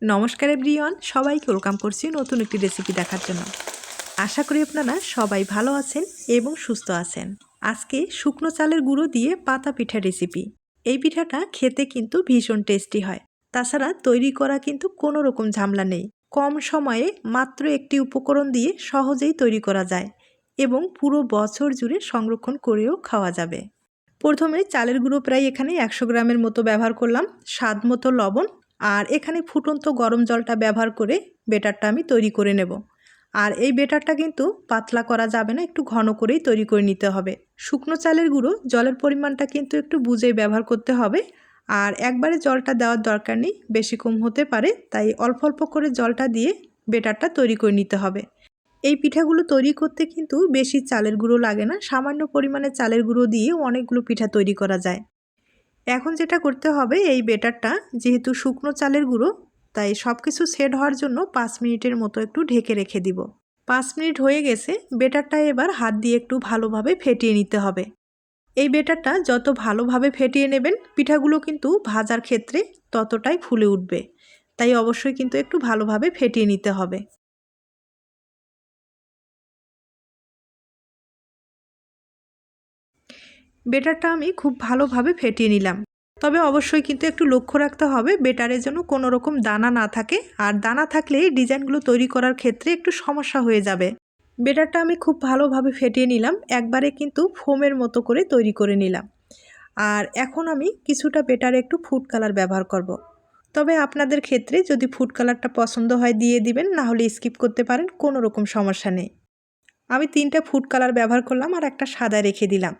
নমস্কার এভরিওয়ান, সবাইকে ওয়েলকাম করছি নতুন একটি রেসিপি দেখার জন্য। আশা করি আপনারা সবাই ভালো আছেন এবং সুস্থ আছেন। আজকে শুকনো চালের গুঁড়ো দিয়ে পাতা পিঠা রেসিপি। এই পিঠাটা খেতে কিন্তু ভীষণ টেস্টি হয়। তাছাড়া তৈরি করা কিন্তু কোনো রকম ঝামেলা নেই। কম সময়ে মাত্র একটি উপকরণ দিয়ে সহজেই তৈরি করা যায় এবং পুরো বছর জুড়ে সংরক্ষণ করেও খাওয়া যাবে। প্রথমে চালের গুঁড়ো প্রায় এখানে 100 গ্রামের মতো ব্যবহার করলাম, স্বাদ মতো লবণ, আর এখানে ফুটন্ত গরম জলটা ব্যবহার করে বেটারটা আমি তৈরি করে নেব। আর এই বেটারটা কিন্তু পাতলা করা যাবে না, একটু ঘন করেই তৈরি করে নিতে হবে। শুকনো চালের গুঁড়ো জলের পরিমাণটা কিন্তু একটু বুঝেই ব্যবহার করতে হবে। আর একবারে জলটা দেওয়ার দরকার নেই, বেশি কম হতে পারে, তাই অল্প অল্প করে জলটা দিয়ে বেটারটা তৈরি করে নিতে হবে। এই পিঠাগুলো তৈরি করতে কিন্তু বেশি চালের গুঁড়ো লাগে না, সামান্য পরিমাণে চালের গুঁড়ো দিয়ে অনেকগুলো পিঠা তৈরি করা যায়। এখন যেটা করতে হবে, এই বেটারটা যেহেতু শুকনো চালের গুঁড়ো, তাই সব কিছু সেট হওয়ার জন্য 5 মিনিটের মতো একটু ঢেকে রেখে দিব। 5 মিনিট হয়ে গেছে, বেটারটা এবার হাত দিয়ে একটু ভালোভাবে ফেটিয়ে নিতে হবে। এই বেটারটা যত ভালোভাবে ফেটিয়ে নেবেন, পিঠাগুলো কিন্তু ভাজার ক্ষেত্রে ততটাই ফুলে উঠবে, তাই অবশ্যই কিন্তু একটু ভালোভাবে ফেটিয়ে নিতে হবে। বেটারটা আমি খুব ভালোভাবে ফেটিয়ে নিলাম, তবে অবশ্যই কিন্তু একটু লক্ষ্য রাখতে হবে বেটারের যেন কোনো রকম দানা না থাকে, আর দানা থাকলে ডিজাইনগুলো তৈরি করার ক্ষেত্রে একটু সমস্যা হয়ে যাবে। বেটারটা আমি খুব ভালোভাবে ফেটিয়ে নিলাম, একবারে কিন্তু ফোমের মতো করে তৈরি করে নিলাম। আর এখন আমি কিছুটা বেটারে একটু ফুড কালার ব্যবহার করব। তবে আপনাদের ক্ষেত্রে যদি ফুড কালারটা পছন্দ হয় দিয়ে দিবেন, না হলে স্কিপ করতে পারেন, কোনো রকম সমস্যা নেই। আমি 3টা ফুড কালার ব্যবহার করলাম আর একটা সাদা রেখে দিলাম।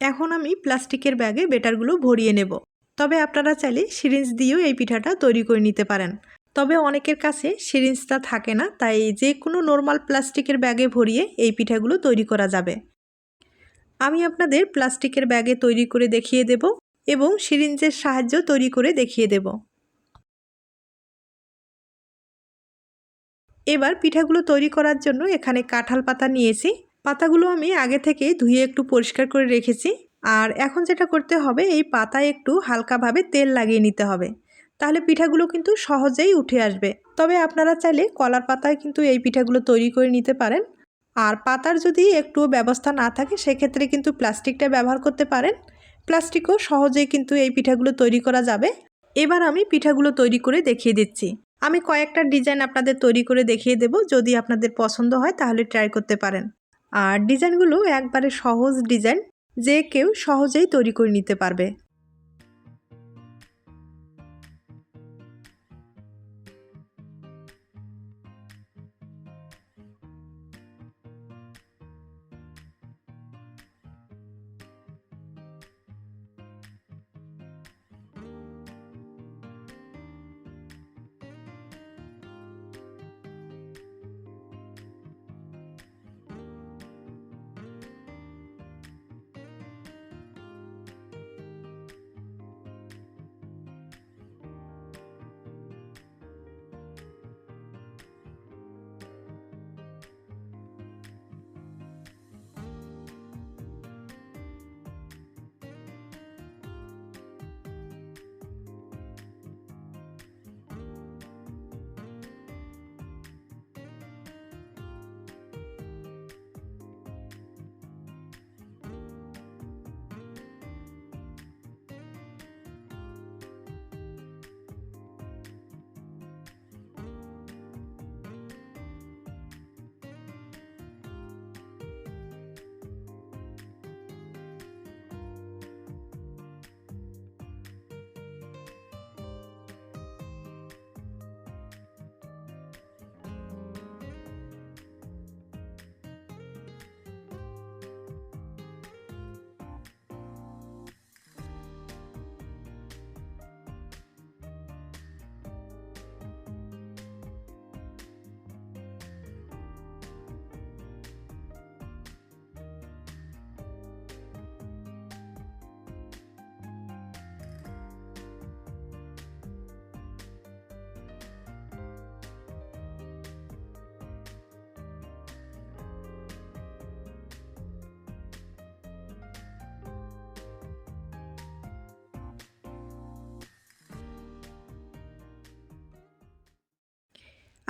এখন আমি প্লাস্টিকের ব্যাগে বেটারগুলো ভরিয়ে নেব। তবে আপনারা চাইলে সিরিঞ্জ দিয়েও এই পিঠাটা তৈরি করে নিতে পারেন। তবে অনেকের কাছে সিরিঞ্জটা থাকে না, তাই যে কোনো নর্মাল প্লাস্টিকের ব্যাগে ভরিয়ে এই পিঠাগুলো তৈরি করা যাবে। আমি আপনাদের প্লাস্টিকের ব্যাগে তৈরি করে দেখিয়ে দেব এবং সিরিঞ্জের সাহায্যে তৈরি করে দেখিয়ে দেব। এবার পিঠাগুলো তৈরি করার জন্য এখানে কাঁঠাল পাতা নিয়েছি। পাতাগুলো আমি আগে থেকে ধুয়ে একটু পরিষ্কার করে রেখেছি। আর এখন যেটা করতে হবে, এই পাতায় একটু হালকাভাবে তেল লাগিয়ে নিতে হবে, তাহলে পিঠাগুলো কিন্তু সহজেই উঠে আসবে। তবে আপনারা চাইলে কলার পাতায় কিন্তু এই পিঠাগুলো তৈরি করে নিতে পারেন। আর পাতার যদি একটুও ব্যবস্থা না থাকে, সেক্ষেত্রে কিন্তু প্লাস্টিকটা ব্যবহার করতে পারেন। প্লাস্টিকও সহজেই কিন্তু এই পিঠাগুলো তৈরি করা যাবে। এবার আমি পিঠাগুলো তৈরি করে দেখিয়ে দিচ্ছি। আমি কয়েকটা ডিজাইন আপনাদের তৈরি করে দেখিয়ে দেব, যদি আপনাদের পছন্দ হয় তাহলে ট্রাই করতে পারেন। আর ডিজাইনগুলো একবারে সহজ ডিজাইন, যে কেউ সহজেই তৈরি করে নিতে পারবে।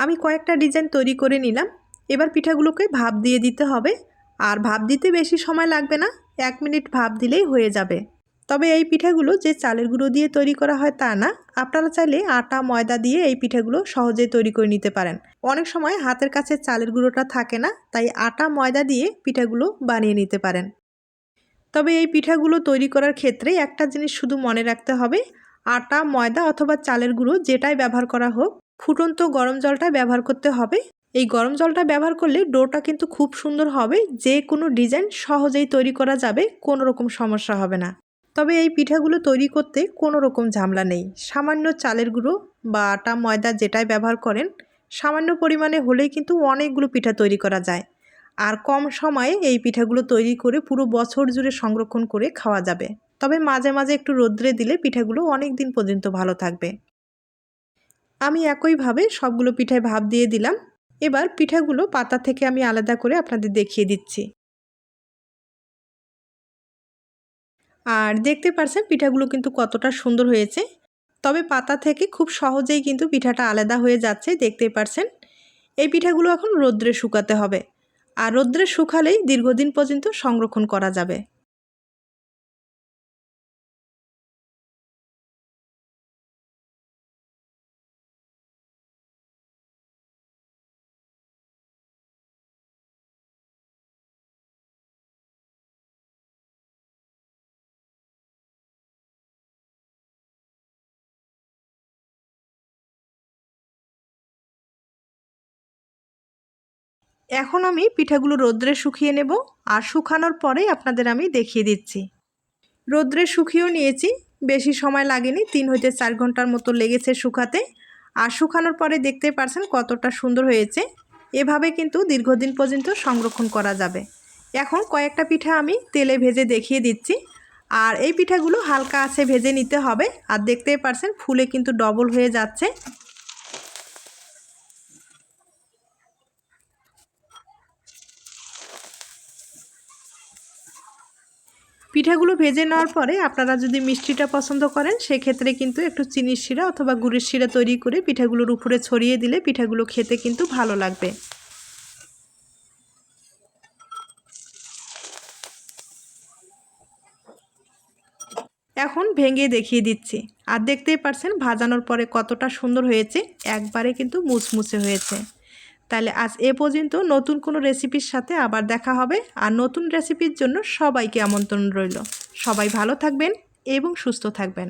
আমি কয়েকটা ডিজাইন তৈরি করে নিলাম। এবার পিঠাগুলোকে ভাপ দিয়ে দিতে হবে। আর ভাপ দিতে বেশি সময় লাগবে না, 1 মিনিট ভাপ দিলেই হয়ে যাবে। তবে এই পিঠাগুলো যে চালের গুঁড়ো দিয়ে তৈরি করা হয় তা না, আপনারা চাইলে আটা ময়দা দিয়ে এই পিঠাগুলো সহজেই তৈরি করে নিতে পারেন। অনেক সময় হাতের কাছে চালের গুঁড়োটা থাকে না, তাই আটা ময়দা দিয়ে পিঠাগুলো বানিয়ে নিতে পারেন। তবে এই পিঠাগুলো তৈরি করার ক্ষেত্রে একটা জিনিস শুধু মনে রাখতে হবে, আটা ময়দা অথবা চালের গুঁড়ো যেটাই ব্যবহার করা হোক, ফুটন্ত গরম জলটা ব্যবহার করতে হবে। এই গরম জলটা ব্যবহার করলে ডোটা কিন্তু খুব সুন্দর হবে, যে কোনো ডিজাইন সহজেই তৈরি করা যাবে, কোনো রকম সমস্যা হবে না। তবে এই পিঠাগুলো তৈরি করতে কোনো রকম ঝামেলা নেই। সামান্য চালের গুঁড়ো বা আটা ময়দা যেটাই ব্যবহার করেন, সামান্য পরিমাণে হলেই কিন্তু অনেকগুলো পিঠা তৈরি করা যায়। আর কম সময়ে এই পিঠাগুলো তৈরি করে পুরো বছর জুড়ে সংরক্ষণ করে খাওয়া যাবে। তবে মাঝে মাঝে একটু রোদ্রে দিলে পিঠাগুলো অনেক দিন পর্যন্ত ভালো থাকবে। আমি একইভাবে সবগুলো পিঠায় ভাপ দিয়ে দিলাম। এবার পিঠাগুলো পাতা থেকে আমি আলাদা করে আপনাদের দেখিয়ে দিচ্ছি। আর দেখতে পারছেন পিঠাগুলো কিন্তু কতটা সুন্দর হয়েছে। তবে পাতা থেকে খুব সহজেই কিন্তু পিঠাটা আলাদা হয়ে যাচ্ছে, দেখতেই পারছেন। এই পিঠাগুলো এখন রোদ্রে শুকাতে হবে। আর রোদ্রে শুকালেই দীর্ঘদিন পর্যন্ত সংরক্ষণ করা যাবে। এখন আমি পিঠাগুলো রোদ্রে শুকিয়ে নেব, আর শুকানোর পরেই আপনাদের আমি দেখিয়ে দিচ্ছি। রোদ্রে শুকিয়েও নিয়েছি, বেশি সময় লাগেনি, 3 হইতে 4 ঘন্টার মতো লেগেছে শুকাতে। আর শুকানোর পরে দেখতে পারছেন কতটা সুন্দর হয়েছে। এভাবে কিন্তু দীর্ঘদিন পর্যন্ত সংরক্ষণ করা যাবে। এখন কয়েকটা পিঠা আমি তেলে ভেজে দেখিয়ে দিচ্ছি। আর এই পিঠাগুলো হালকা আছে ভেজে নিতে হবে। আর দেখতেই পারছেন ফুলে কিন্তু ডবল হয়ে যাচ্ছে। পিঠাগুলো ভেজে নেওয়ার পরে আপনারা যদি মিষ্টিটা পছন্দ করেন, সেক্ষেত্রে কিন্তু একটু চিনির শিরা অথবা গুড়ের শিরা তৈরি করে পিঠাগুলোর উপরে ছড়িয়ে দিলে পিঠাগুলো খেতে কিন্তু ভালো লাগবে। এখন ভেঙে দেখিয়ে দিচ্ছি। আর দেখতেই পারছেন ভাজানোর পরে কতটা সুন্দর হয়েছে, একবারে কিন্তু মুচমুচে হয়েছে। তাহলে আজ এ পর্যন্ত, নতুন কোনো রেসিপির সাথে আবার দেখা হবে। আর নতুন রেসিপির জন্য সবাইকে আমন্ত্রণ রইল। সবাই ভালো থাকবেন এবং সুস্থ থাকবেন।